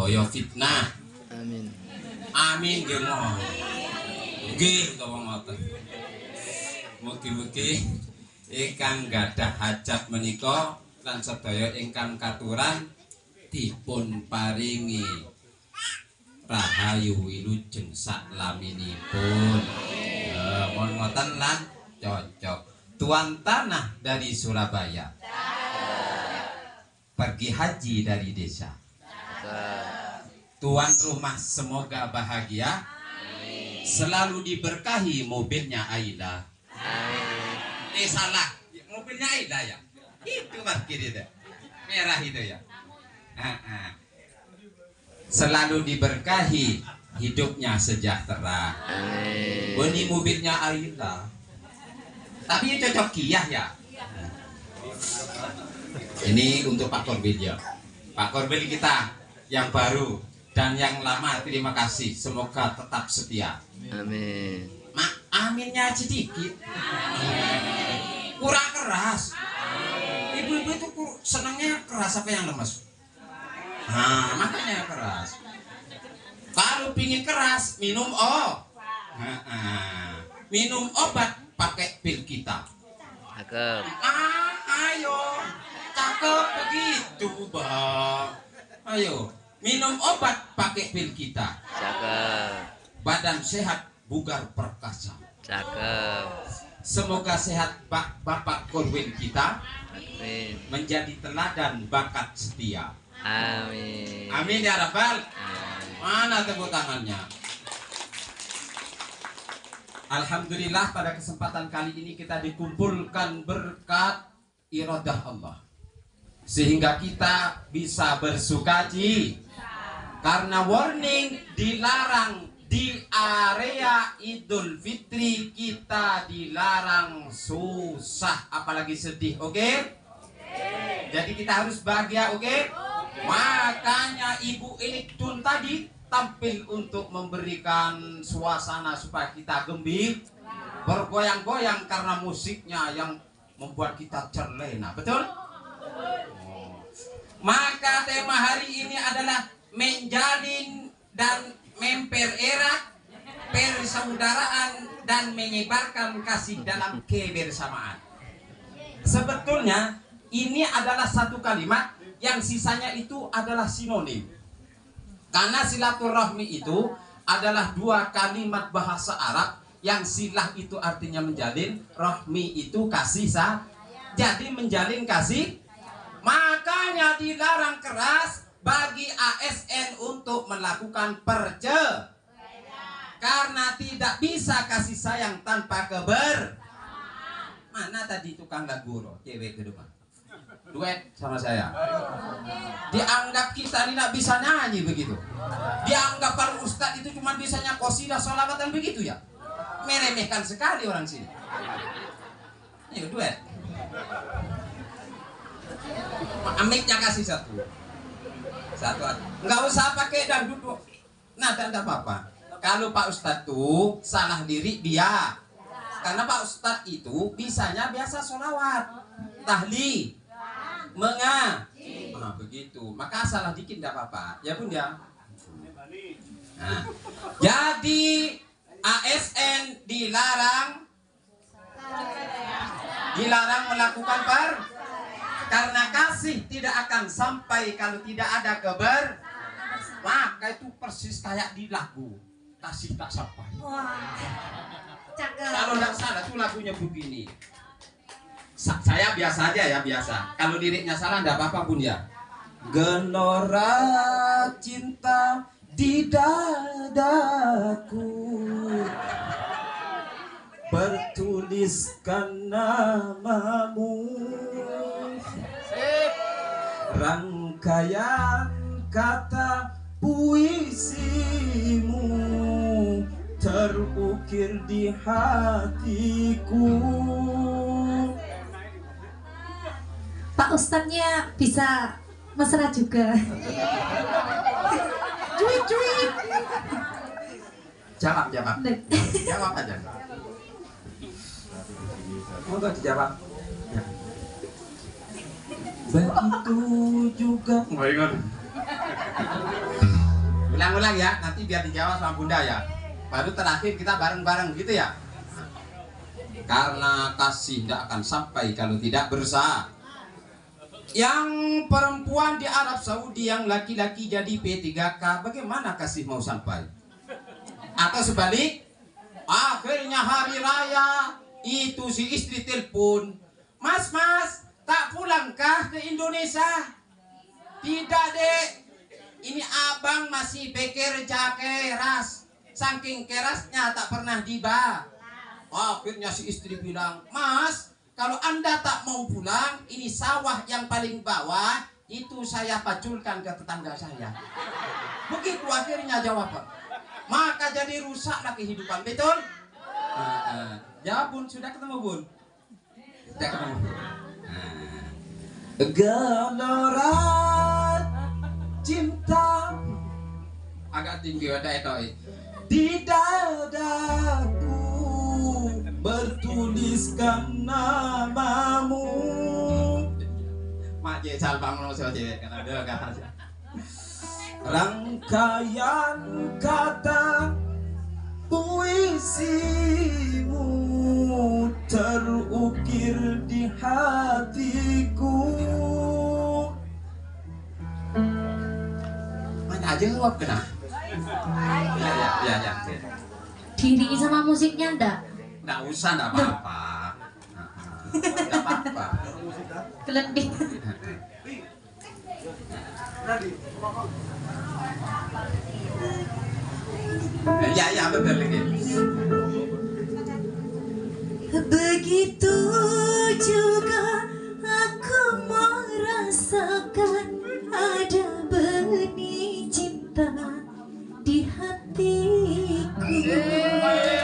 boyo fitnah. Amin. Amin nggih mohon. Nggih utawa ngoten. Mugi-mugi ingkang gadah hajat menika lan sedaya ingkang katuran dipun paringi rahayu wilujeng saklaminipun. Mohon ngoten lan cocok. Tuan tanah dari Surabaya. Pergi haji dari desa. Tuan rumah semoga bahagia. Selalu diberkahi mobilnya Aida. Salah, mobilnya Aida ya. Itu parkir itu. Merah itu ya. Selalu diberkahi, hidupnya sejahtera. Ini mobilnya Aida. Tapi cocok Kia ya. Ini untuk Pak Korbil ya. Pak Korbil kita yang baru dan yang lama, terima kasih. Semoga tetap setia. Amin. Aminnya sedikit. Kurang keras. Ibu-ibu itu senangnya keras apa yang lemas? Nah, makanya keras. Kalau pingin keras, minum minum obat pakai pil kita. Cakep. Ayo. Cakep begitu, Bang. Ayo, minum obat pakai pil kita. Cakep. Badan sehat, bugar perkasa. Cakep. Semoga sehat Bapak Korwin kita. Amin. Menjadi teladan bakat setia. Amin. Amin ya Rabbal. Mana tepuk tangannya? Alhamdulillah pada kesempatan kali ini kita dikumpulkan berkat iradah Allah. Sehingga kita bisa bersukacita. Karena warning dilarang di area Idul Fitri, kita dilarang susah apalagi sedih, oke? Jadi kita harus bahagia, oke? Makanya Ibu Elektun tadi tampil untuk memberikan suasana supaya kita gembira, bergoyang-goyang karena musiknya yang membuat kita terlena, betul? Maka tema hari ini adalah menjalin dan mempererat persaudaraan dan menyebarkan kasih dalam kebersamaan. Sebetulnya ini adalah satu kalimat yang sisanya itu adalah sinonim. Karena silaturahmi itu adalah dua kalimat bahasa Arab yang silah itu artinya menjalin, rahmi itu kasih jadi menjalin kasih. Makanya dilarang keras bagi ASN untuk melakukan karena tidak bisa kasih sayang tanpa Mana tadi tukang lagu cewek ke depan duet sama saya. Dianggap kita ini tidak bisa nyanyi begitu. Dianggap para ustadz itu cuma bisanya qasidah sholawatan begitu ya. Meremehkan sekali orang sini. Ini duet. Amiknya kasih satu aja. Nggak usah pakai dangdut. Nah, tidak apa-apa. Kalau Pak Ustadz tuh salah lirik dia. Karena Pak Ustadz itu bisanya biasa sholawat, tahlil, nah begitu. Maka salah dikit tidak apa-apa. Ya Bun ya. Nah, jadi ASN dilarang melakukan karena kasih tidak akan sampai kalau tidak ada maka itu persis kayak di lagu kasih tak sampai. Kalau tidak salah tuh lagunya begini. Saya biasa aja ya, biasa. Kalau liriknya salah tidak apa-apa Bun ya. Gelora cinta di dadaku, bertuliskan namamu, rangkaian kata puisimu terukir di hatiku. Pak Ustadznya bisa mesra juga. Cuit. Jawab aja. Monggo dijawab. Begitu juga. Ulang-ulang ya, nanti biar dijawab sama Bunda ya. Baru terakhir kita bareng-bareng gitu ya. Karena kasih tidak akan sampai kalau tidak berusaha. Yang perempuan di Arab Saudi, yang laki-laki jadi P3K, bagaimana kasih mau sampai? Atau sebalik, akhirnya hari raya itu si istri telepon, mas tak pulangkah ke Indonesia? Tidak dek, ini abang masih bekerja keras, saking kerasnya tak pernah tiba. Akhirnya si istri bilang, mas, kalau anda tak mau pulang, ini sawah yang paling bawah itu saya paculkan ke tetangga saya. Begitu akhirnya jawaban. Maka jadi rusaklah kehidupan, betul? Ya bun, sudah ketemu bun? Sudah ketemu. Gelora cinta agak tinggi ada itu. Di dadaku bertuliskan namamu. Mak je salpang no je karena dia kata. Rangkaian kata puisimu terukir di hatiku. Mana aja jawab kena? Ya. Diiringi sama musiknya enggak? Nggak usah, nggak apa-apa. Nggak apa-apa. Kelending. Ya, betul lagi. Begitu juga aku merasakan ada benih cinta di hatiku.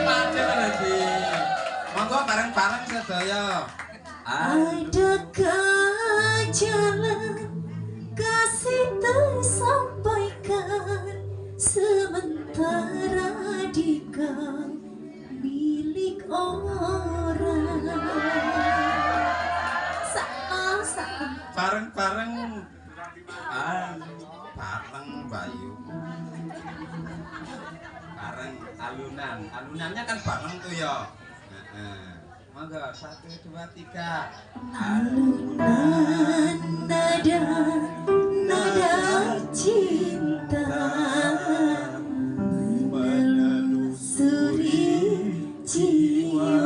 Macam lagi. Monggo bareng-bareng sedaya. Adakah jalan kasih tersampaikan sementara dikau milik orang? Sama. Bareng-bareng. Bareng Bayu. Bareng alunannya kan bareng tuh ya. Monggo 1, 2, 3. Alunan nada cinta menelusuri jiwa.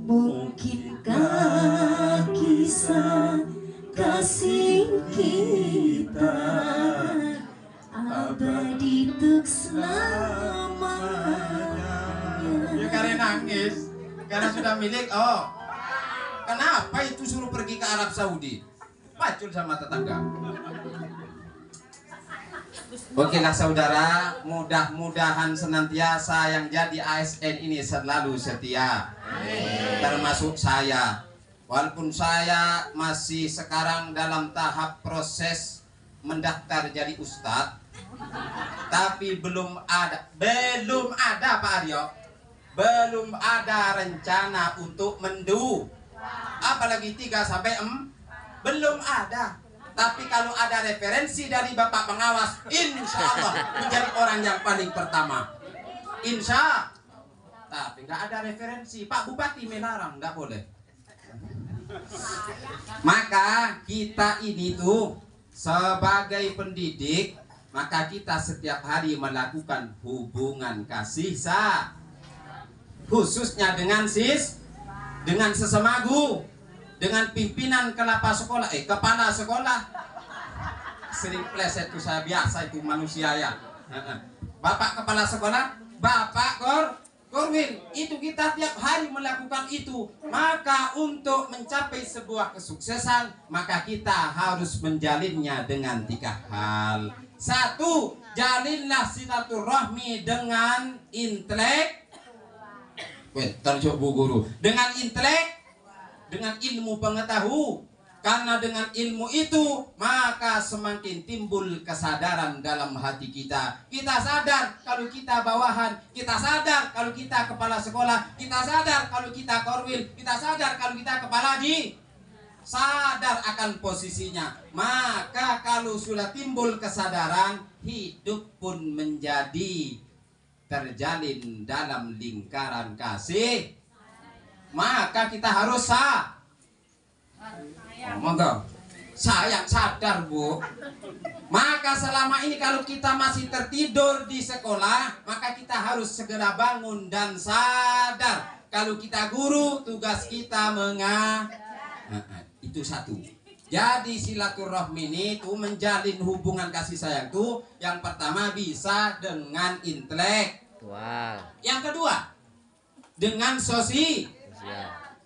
Mungkinkah kisah kasih kita abadi untuk selamanya? Ya karena nangis, karena sudah milik. Oh, kenapa itu suruh pergi ke Arab Saudi? Pacul sama tetangga. Okelah saudara, mudah-mudahan senantiasa yang jadi ASN ini selalu setia. Termasuk saya. Walaupun saya masih sekarang dalam tahap proses mendaftar jadi ustadz, tapi belum ada Pak Aryo, belum ada rencana untuk mendu, apalagi 3 sampai 4, belum ada. Tapi kalau ada referensi dari Bapak Pengawas, insya Allah menjadi orang yang paling pertama. Insya. Tapi nggak ada referensi, Pak Bupati melarang, nggak boleh. Maka kita ini tuh sebagai pendidik, maka kita setiap hari melakukan hubungan kasih khususnya dengan sesama guru, dengan pimpinan kepala sekolah. Sering pleset itu saya biasa itu manusia ya. Bapak kepala sekolah, Bapak Korwin, itu kita tiap hari melakukan itu. Maka untuk mencapai sebuah kesuksesan, maka kita harus menjalinnya dengan 3 hal. 1, jalinlah silaturahmi dengan intelek. Terjok Bu Guru. Dengan intelek, dengan ilmu pengetahuan. Karena dengan ilmu itu maka semakin timbul kesadaran dalam hati kita. Kita sadar kalau kita bawahan, kita sadar kalau kita kepala sekolah, kita sadar kalau kita korwil, kita sadar kalau kita kepala sadar akan posisinya. Maka kalau sudah timbul kesadaran, hidup pun menjadi terjalin dalam lingkaran kasih. Maka kita harus sayang, sadar Bu. Maka selama ini kalau kita masih tertidur di sekolah, maka kita harus segera bangun dan sadar. Kalau kita guru, tugas kita itu satu. Jadi silaturahmi itu menjalin hubungan kasih sayang itu yang pertama bisa dengan intelektual. Yang kedua dengan sosial.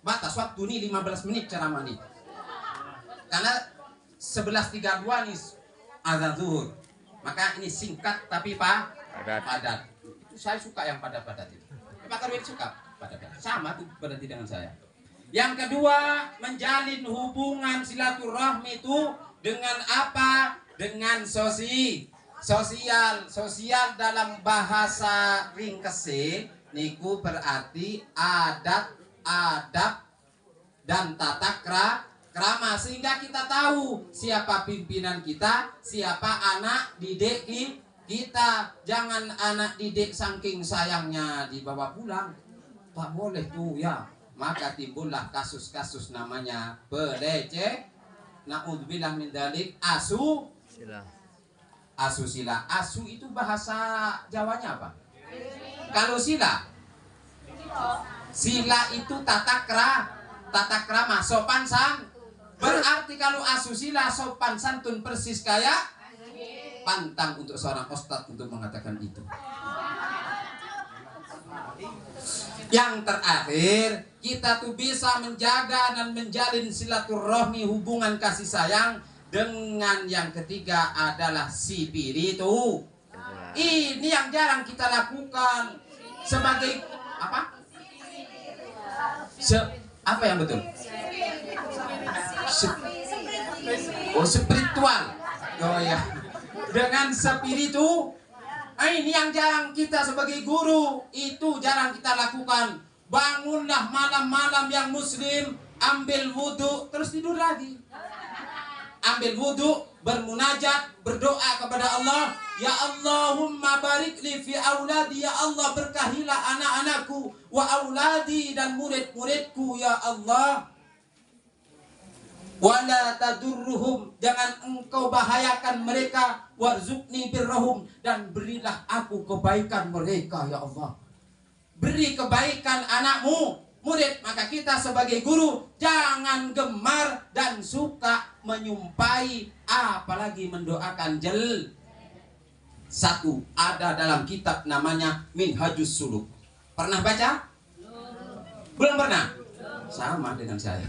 Batas waktu nih 15 menit ceramah nih. Karena 11.32 nih azan zuhur. Maka ini singkat tapi padat. Itu saya suka yang padat-padat itu. Pak Karwin suka padat-padat. Sama tuh berarti dengan saya. Yang kedua, menjalin hubungan silaturahmi itu dengan apa? Dengan sosial. Sosial dalam bahasa ringkese niku berarti adat dan tata krama, sehingga kita tahu siapa pimpinan kita, siapa anak didik kita. Jangan anak didik saking sayangnya dibawa pulang, tak boleh tuh ya. Maka timbullah kasus-kasus namanya peleceh. Na'udzubillah min dzalik, asusila. Asu itu bahasa Jawanya apa? Kalau sila itu tata krama, sopan santun. Berarti kalau asusila sopan santun persis kayak pantang untuk seorang ustadz untuk mengatakan itu. Yang terakhir, kita tuh bisa menjaga dan menjalin silaturahmi hubungan kasih sayang dengan yang ketiga adalah spiritu. Ini yang jarang kita lakukan sebagai apa? Apa yang betul? Spiritual. Oh ya. Dengan spiritu. Ini yang jarang kita sebagai guru, itu jarang kita lakukan. Bangunlah malam-malam yang muslim, ambil wudhu, terus tidur lagi. Ambil wudhu, bermunajat, berdoa kepada Allah. Ya Allahumma barik li fi auladi, ya Allah berkahilah anak-anakku, wa auladi dan murid-muridku ya Allah. Wala tadurruhum, jangan engkau bahayakan mereka. Warzuqni birrahum, dan berilah aku kebaikan mereka ya Allah. Beri kebaikan anakmu, murid. Maka kita sebagai guru jangan gemar dan suka menyumpai, apalagi mendoakan Satu, ada dalam kitab namanya Minhajus Suluk. Pernah baca? Belum pernah? Sama dengan saya.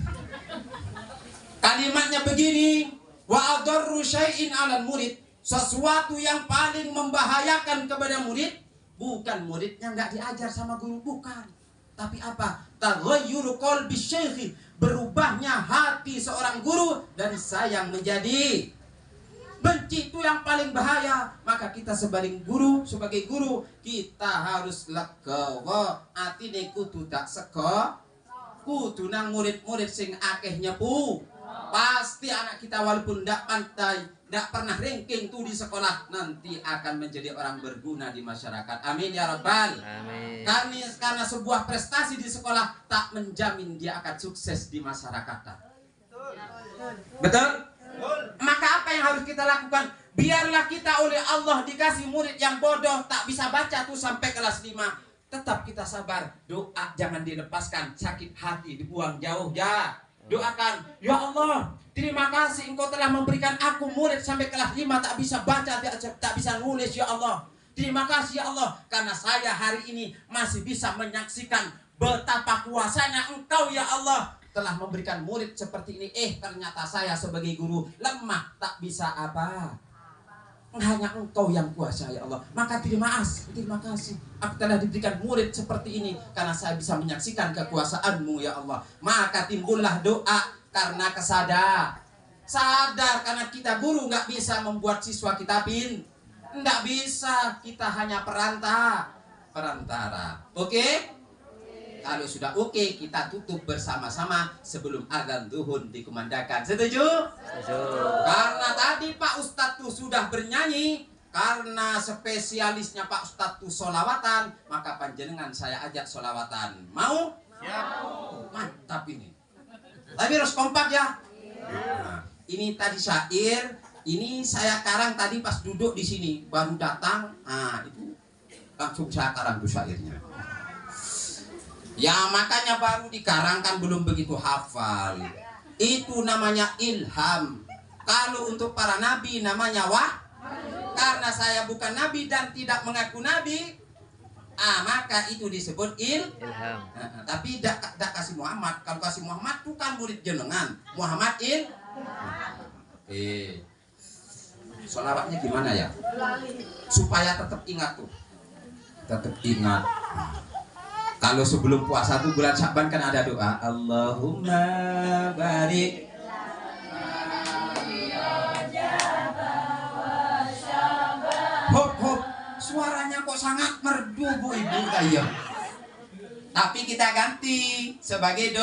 Kalimatnya begini, wa adarru syai'in 'alal murid, sesuatu yang paling membahayakan kepada murid, bukan muridnya nggak diajar sama guru, bukan, tapi apa? Taghayyuru qalbi syaikhi, berubahnya hati seorang guru dari sayang menjadi benci, itu yang paling bahaya. Maka kita sebagai guru kita harus legowo atine kudu tak sego, kudu nang murid-murid sing akeh nyepu. Pasti anak kita walaupun tidak pantai, tidak pernah ranking tuh di sekolah, nanti akan menjadi orang berguna di masyarakat. Amin ya Rabbal. Amin. Karena sebuah prestasi di sekolah tak menjamin dia akan sukses di masyarakat. Betul? Maka apa yang harus kita lakukan? Biarlah kita oleh Allah dikasih murid yang bodoh, tak bisa baca tuh sampai kelas 5. Tetap kita sabar, doa jangan dilepaskan, sakit hati dibuang jauh ya. Doakan, ya Allah, terima kasih engkau telah memberikan aku murid sampai kelas 5 tak bisa baca, tak bisa nulis ya Allah. Terima kasih ya Allah, karena saya hari ini masih bisa menyaksikan betapa kuasanya engkau ya Allah telah memberikan murid seperti ini. Ternyata saya sebagai guru lemah, tak bisa apa. Hanya engkau yang kuasa ya Allah. Maka terima kasih aku telah diberikan murid seperti ini, karena saya bisa menyaksikan kekuasaanmu ya Allah. Maka timbullah doa karena sadar karena kita guru nggak bisa membuat siswa kita nggak bisa, kita hanya perantara. Oke? Kalau sudah oke, kita tutup bersama-sama sebelum azan zuhur dikumandangkan. Setuju? Setuju. Karena tadi Pak Ustadz tuh sudah bernyanyi, karena spesialisnya Pak Ustadz tuh solawatan, maka panjenengan saya ajak solawatan. Mau? Siap. Mantap ini. Tapi harus kompak ya. Nah, ini tadi syair, ini saya karang tadi pas duduk di sini, baru datang. Nah, itu langsung saya karang tuh syairnya. Ya makanya baru dikarangkan, belum begitu hafal. Itu namanya ilham. Kalau untuk para nabi namanya karena saya bukan nabi dan tidak mengaku nabi, maka itu disebut Ilham. Tapi tidak kasih Muhammad. Kalau kasih Muhammad itu kan murid jenengan. Muhammad Sholawatnya gimana ya? Supaya tetap ingat tuh. Tetap ingat. Kalau sebelum puasa tuh bulan Sya'ban kan ada doa Allahumma barik. Hop hop, suaranya kok sangat merdu Bu Ibu kayak. Tapi kita ganti sebagai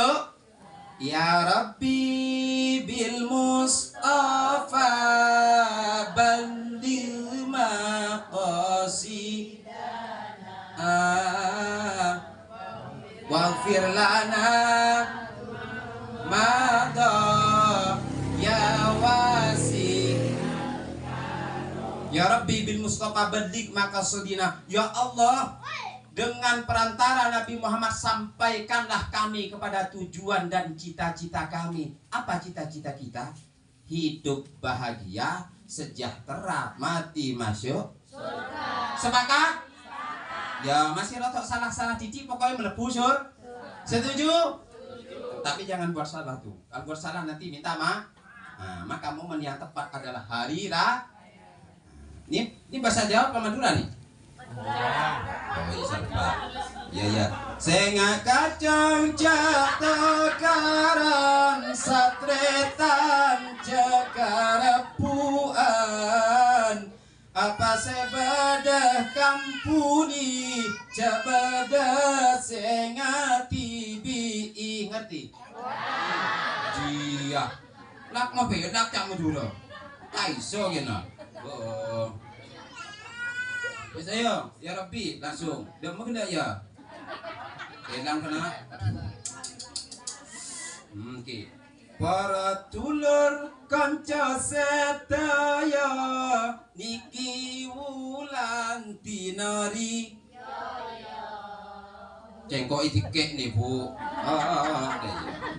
Ya Rabbi bil Mustafa bandil maqasidana waghfir lana madha ya wasi. Ya Rabbi bil Mustafa balligh maqasidina. Ya Allah, dengan perantara Nabi Muhammad sampaikanlah kami kepada tujuan dan cita-cita kami. Apa cita-cita kita? Hidup bahagia, sejahtera, mati masuk surga. Sepakat? Ya masih rotok salah-salah titik, pokoknya melebu surga. Setuju? Tapi jangan buat salah tuh. Kalau buat salah nanti minta maaf. Nah, maka momen yang tepat adalah hari Raya. Ini bahasa Jawa apa Madura nih? Oh iya, ya. Senga kacang cakaran satretan cakarepuan apa sebadah kampuni cabadah sengati bi ngerti? Dia lak ngopi lak cak Madura. Kaiso gena. Oh. Bisa ya, ya Rabbi langsung. Dah mau kena ya. Hilang kena. Okey. Para tulur kanca setaya niki wulan dinari. Cengkok itikek nih Bu.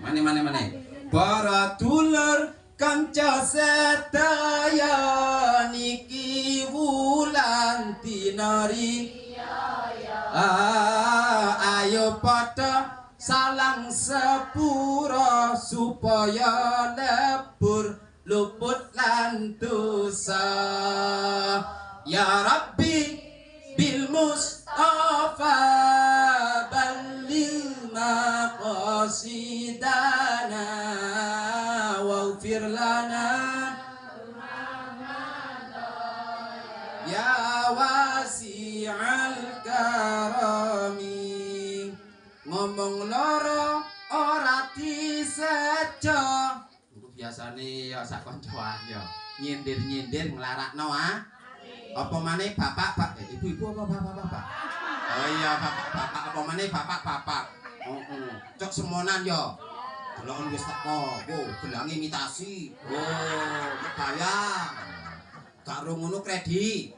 Mana. Para tulur kanca setaya niki wulan dinari. Ayo pada salang sepura supaya lebur luput lan dosa. Ya Rabbi bil Mustafa balligh maqasidana waghfir lana ya wasi'al karami. Ngomong loro ora disejo. Biasane ya sak koncoan ya nyindir-nyindir nglarakno apa maneh bapak ibu-ibu apa bapak-bapak. Oh iya bapak-bapak apa maneh bapak-bapak. Cok semonan ya. Delokon wis teko. Oh, gelang imitasi. Oh, kebayang. Karo ngono kredit.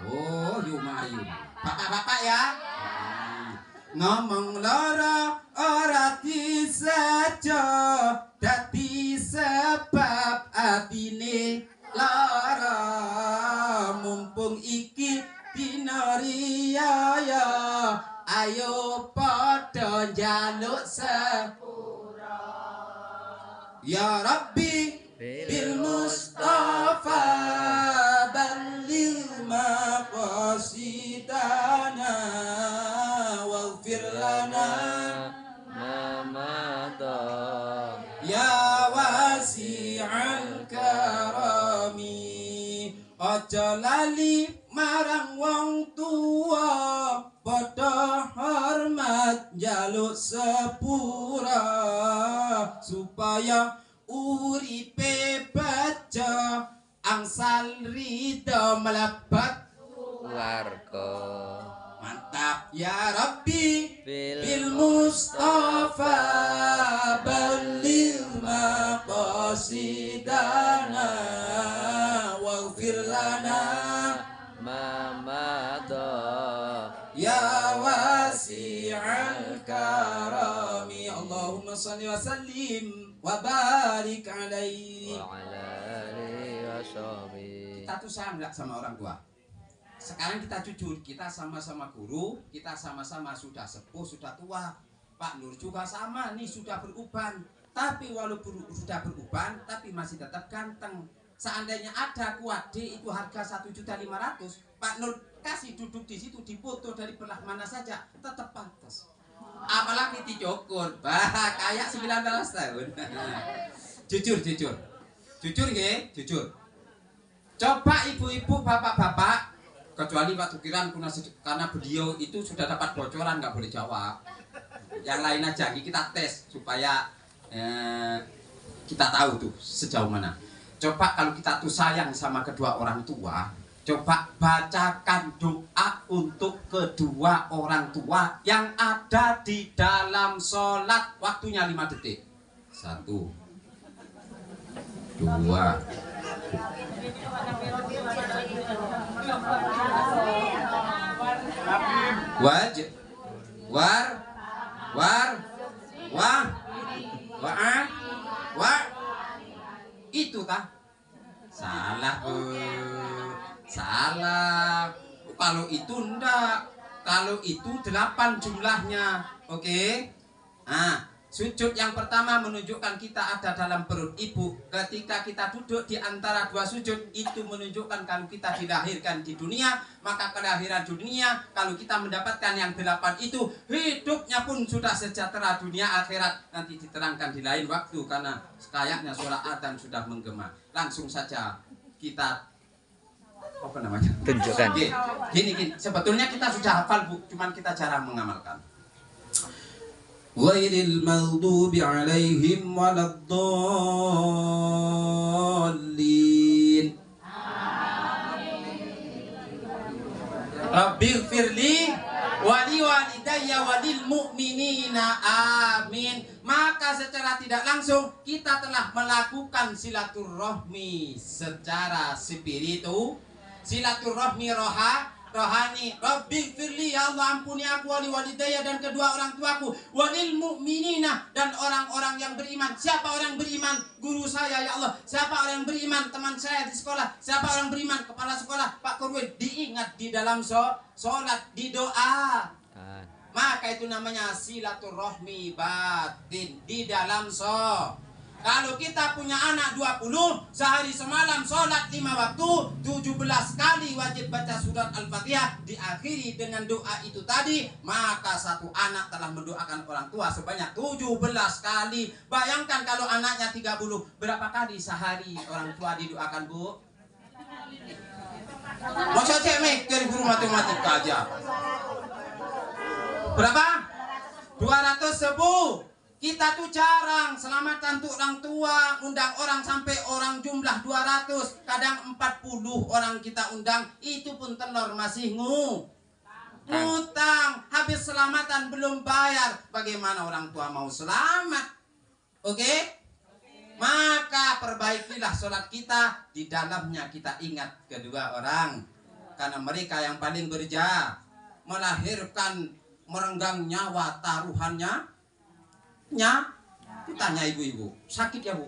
Oh, lumayan. Bapak-bapak ya. Ngomong lara ora disejo dadi sebab atine lara mumpung iki dina riyaya ayo padha njaluk sepura. Ya Rabbi bil Mustafa balligh maqasidana waghfir lana ya wasi'al karami. Aja lali marang wong tua padha sepura supaya uripe baca angsal ridho melebat warga. mantap ya Rabbi Bil bil Mustafa balil maqasidana waghfir lana mamado. ya wasi'al karami Allahumma salli wa sallim wa barik alaihi. Wa ala alihi wa sahbihi. Kita tuh sayang nggak sama orang tua? Sekarang kita jujur, kita sama-sama guru, kita sama-sama sudah sepuh, sudah tua. Pak Nur juga sama nih, sudah beruban. Tapi walaupun sudah beruban, tapi masih tetap ganteng. Seandainya ada kuat D itu harga 1.500.000, Pak Nur kasih duduk di situ, dipoto dari belah mana saja, tetap pantas. Apalagi di Jokur, bah kayak 19 tahun. Jujur nggih, jujur. Coba ibu-ibu, bapak-bapak, kecuali Pak Tukiran karena beliau itu sudah dapat bocoran nggak boleh jawab. Yang lain aja kita tes supaya kita tahu tuh sejauh mana. Coba kalau kita tuh sayang sama kedua orang tua, coba bacakan doa untuk kedua orang tua yang ada di dalam sholat. Waktunya 5 detik. 1 2 wajib war itu tah salah salah. Kalau itu enggak, kalau itu 8 jumlahnya. Oke. Sujud yang pertama menunjukkan kita ada dalam perut ibu. Ketika kita duduk di antara 2 sujud, itu menunjukkan kalau kita dilahirkan di dunia. Maka kelahiran dunia, kalau kita mendapatkan yang 8 itu, hidupnya pun sudah sejahtera dunia akhirat. Nanti diterangkan di lain waktu, karena kayaknya suara adzan sudah menggema. Langsung saja kita apa namanya? Tunjukkan. Gini, sebetulnya kita sudah hafal Bu, cuman kita jarang mengamalkan. Ghairil maghdubi alaihim waladdallin. Rabbighfirli wali walidayya walil mu'minina amin. Maka secara tidak langsung kita telah melakukan silaturahmi secara spiritual, silaturahmi rohani. Rabbighfirli, ya Allah ampuni aku, wali walidayya dan kedua orang tuaku, walil mu'minina dan orang-orang yang beriman. Siapa orang beriman? Guru saya ya Allah. Siapa orang beriman? Teman saya di sekolah. Siapa orang beriman? Kepala sekolah Pak Korwin. Diingat di dalam sholat, di doa. Maka itu namanya silaturahmi batin di dalam Kalau kita punya anak 20, sehari semalam sholat 5 waktu, 17 kali wajib baca surat Al-Fatihah, diakhiri dengan doa itu tadi, maka satu anak telah mendoakan orang tua sebanyak 17 kali. Bayangkan kalau anaknya 30, berapa kali sehari orang tua didoakan, Bu? Masa cek mikir guru matematika aja. Berapa? 210. Kita tuh jarang selamatan untuk orang tua, undang orang sampai orang jumlah 200, kadang 40 orang kita undang, itu pun telur masih ngutang, habis selamatan belum bayar. Bagaimana orang tua mau selamat? Oke? Maka perbaikilah sholat kita, di dalamnya kita ingat kedua orang, karena mereka yang paling melahirkan, merenggang nyawa taruhannya. Tanya ibu-ibu, sakit ya Bu?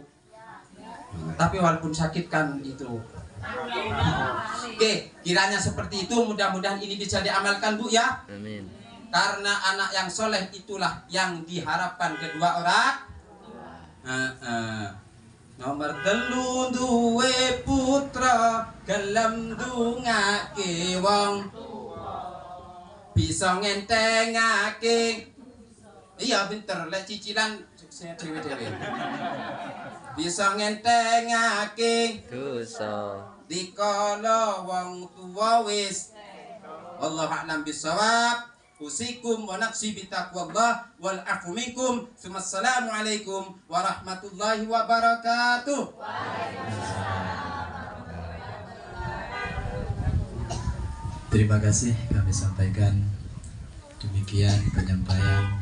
Tapi walaupun sakit kan itu. Oke, kiranya seperti itu, mudah-mudahan ini bisa diamalkan Bu ya. Amin. Karena anak yang soleh itulah yang diharapkan kedua orang. Nomor 3 duwe putra gelem dungake wong bisa ngentengake. Iya pinter, lek cicilan saya dewe-dewe. Bisa ngentengake Dosa. dikala wong tuwa wis. Wallahu a'lam bishawab. usikum wa nafsi bitaqwallah wal afu minkum. Assalamualaikum warahmatullahi wabarakatuh. Terima kasih kami sampaikan. Demikian penyampaian